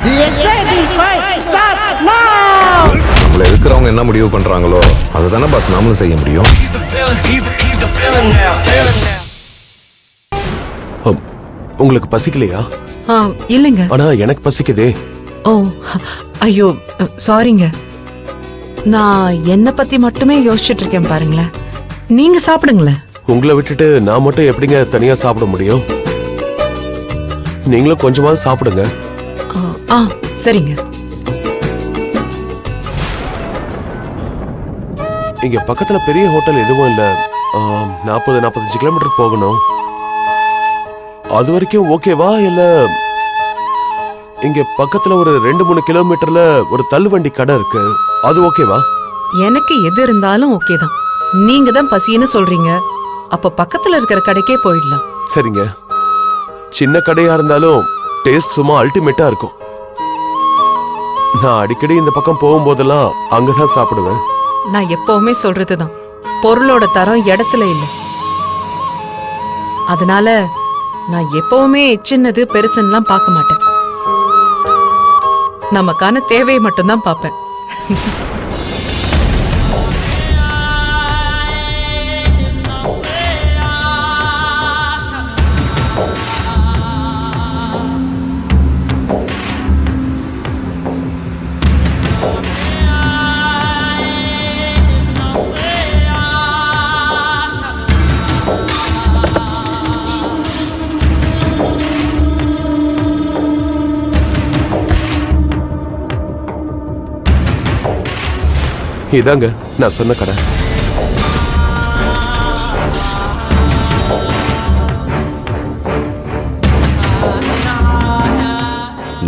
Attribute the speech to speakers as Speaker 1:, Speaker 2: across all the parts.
Speaker 1: The exciting fight starts now!
Speaker 2: நம்மள இருக்கிறவங்க என்ன முடிவு பண்றாங்களோ அதுதானே பாஸ் நாமளும் செய்ய முடியும்.
Speaker 3: உங்களுக்கு பசிக்கலையா?
Speaker 4: இல்லைங்க.
Speaker 3: ஆனா எனக்கு பசிக்குதே.
Speaker 4: ஓ ஐயோ சாரிங்க. நான் என்ன பத்தி மட்டுமே யோசிச்சுட்டு இருக்கேன் பாருங்களேன். நீங்க சாப்பிடுங்களேன்.
Speaker 3: உங்களை விட்டுட்டு நான் மட்டும் எப்படிங்க தனியா சாப்பிட முடியும்? நீங்களும் கொஞ்சமாவது சாப்பிடுங்க.
Speaker 4: சரிங்க.
Speaker 3: இங்க பக்கத்துல பெரிய ஹோட்டல் எதுவும் இல்ல. 40-45 கிலோமீட்டர் போகணும். அது வரைக்கும் ஓகேவா? இல்ல இங்க பக்கத்துல ஒரு 2-3 கிலோமீட்டர்ல ஒரு தள்ளுவண்டி கடை இருக்கு, அது ஓகேவா?
Speaker 4: எனக்கு எது இருந்தாலும் ஓகே தான். நீங்க தான் பசின்னு சொல்றீங்க, அப்ப பக்கத்துல இருக்கிற கடைக்கே போயிடலாம்.
Speaker 3: சரிங்க. சின்ன கடையா இருந்தாலும் டேஸ்ட் சும்மா அல்டிமேட்டா இருக்கும். நான் அடிக்கடி இந்த பக்கம் போகும்போதெல்லாம் அங்கதான் சாப்பிடுவேன்.
Speaker 4: நான் எப்பவுமே சொல்றதுதான், பொருளோட தரம் இடத்துல இல்ல. அதனால நான் எப்பவுமே சின்னது பெருசுன்னெல்லாம் பார்க்க மாட்டேன். நமக்கான தேவையை மட்டும்தான் பார்ப்பேன்.
Speaker 3: இதாங்க நான் சொன்ன கடை.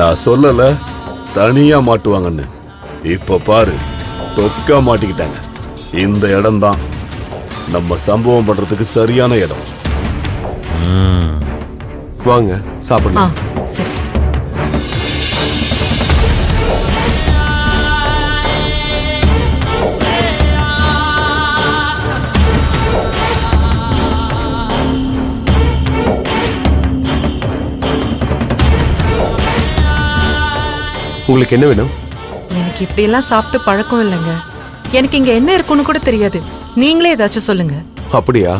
Speaker 5: நான் சொல்லல தனியா மாட்டுவாங்கன்னு. இப்ப பாரு, தொக்கா மாட்டிக்கிட்டாங்க. இந்த இடம் தான் நம்ம சம்பவம் பண்றதுக்கு சரியான இடம்.
Speaker 3: வாங்க சாப்பிடலாம்.
Speaker 4: சரி.
Speaker 3: உங்களுக்கு என்ன வேணும்?
Speaker 4: எனக்கு இப்படி எல்லாம் சாப்பிட்டு பழக்கம் இல்லைங்க. எனக்கு இங்க என்ன இருக்குன்னு கூட தெரியாது. நீங்களே ஏதாச்சும் சொல்லுங்க.
Speaker 3: அப்படியா?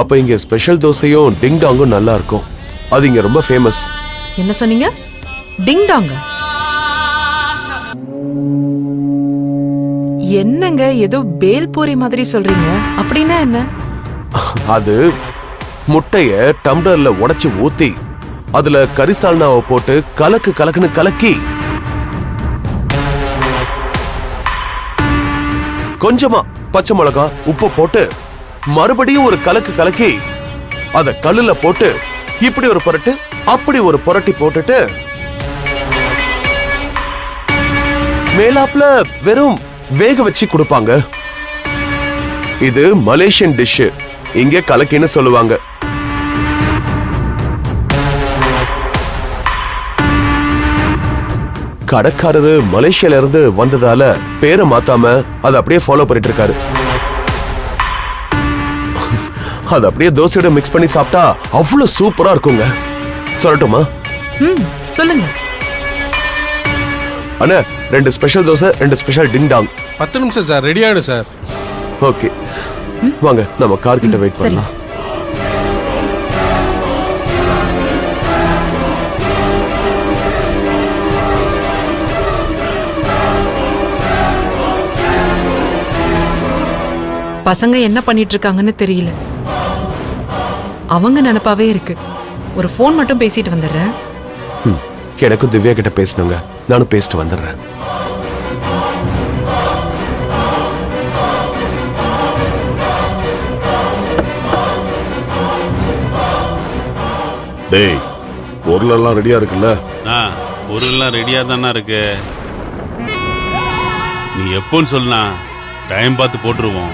Speaker 3: அப்ப இங்க ஸ்பெஷல் தோசையும் டிங் டாங்கும் நல்லா இருக்கும். அது இங்க ரொம்ப ஃபேமஸ்.
Speaker 4: என்ன சொன்னீங்க? டிங் டாங்க? என்னங்க ஏதோ பேல்பூரி மாதிரி சொல்றீங்க? அப்படின்னா என்ன?
Speaker 3: அது முட்டைய டம்ளர்ல உடைச்சு ஊத்தி அதுல கரிசால்னாவை போட்டு கலக்குன்னு கலக்கி கொஞ்சமா பச்சை மிளகா உப்பு போட்டு மறுபடியும் ஒரு கலக்கி அத கல்லுல போட்டு இப்படி ஒரு புரட்டு அப்படி ஒரு புரட்டி போட்டுட்டு மேலாப்ல வெறும் வேக வச்சு கொடுப்பாங்க. இது மலேசியன் டிஷ், இங்க கலக்கின்னு சொல்லுவாங்க. கடைக்காரரு மலேசியால இருந்து வந்ததால பேரை மாத்தாம அதை அப்படியே ஃபாலோ பண்ணிட்டு இருக்காரு. அது அப்படியே தோசையோட மிக்ஸ் பண்ணி சாப்பிட்டா அவ்வளவு சூப்பரா இருக்குங்க. சொல்லட்டுமா?
Speaker 4: சொல்லுங்க.
Speaker 3: அண்ணா 2 ஸ்பெஷல் தோசை 2 ஸ்பெஷல் டிங் டாங்.
Speaker 6: 10 நிமிஷம் சார், ரெடி ஆயிடும் சார்.
Speaker 3: ஓகே வாங்க நம்ம கார் கிட்ட வெயிட் பண்ணலாம்.
Speaker 4: பசங்க என்ன பண்ணிட்டு இருக்காங்கன்னு தெரியல. அவங்க நினைப்பாவே இருக்கு. ஒரு போன் மட்டும் பேசிட்டு வந்துடுறேன்.
Speaker 3: எனக்கும் திவ்யா கிட்ட பேசணுங்க, நானும் பேசிட்டு வந்துடுறேன்.
Speaker 5: டேய், பொருளெல்லாம் ரெடியா இருக்குல்ல?
Speaker 7: பொருள்லாம் ரெடியா தானே இருக்கு. நீ எப்போன்னு சொன்னா டைம் பார்த்து போட்டுருவோம்.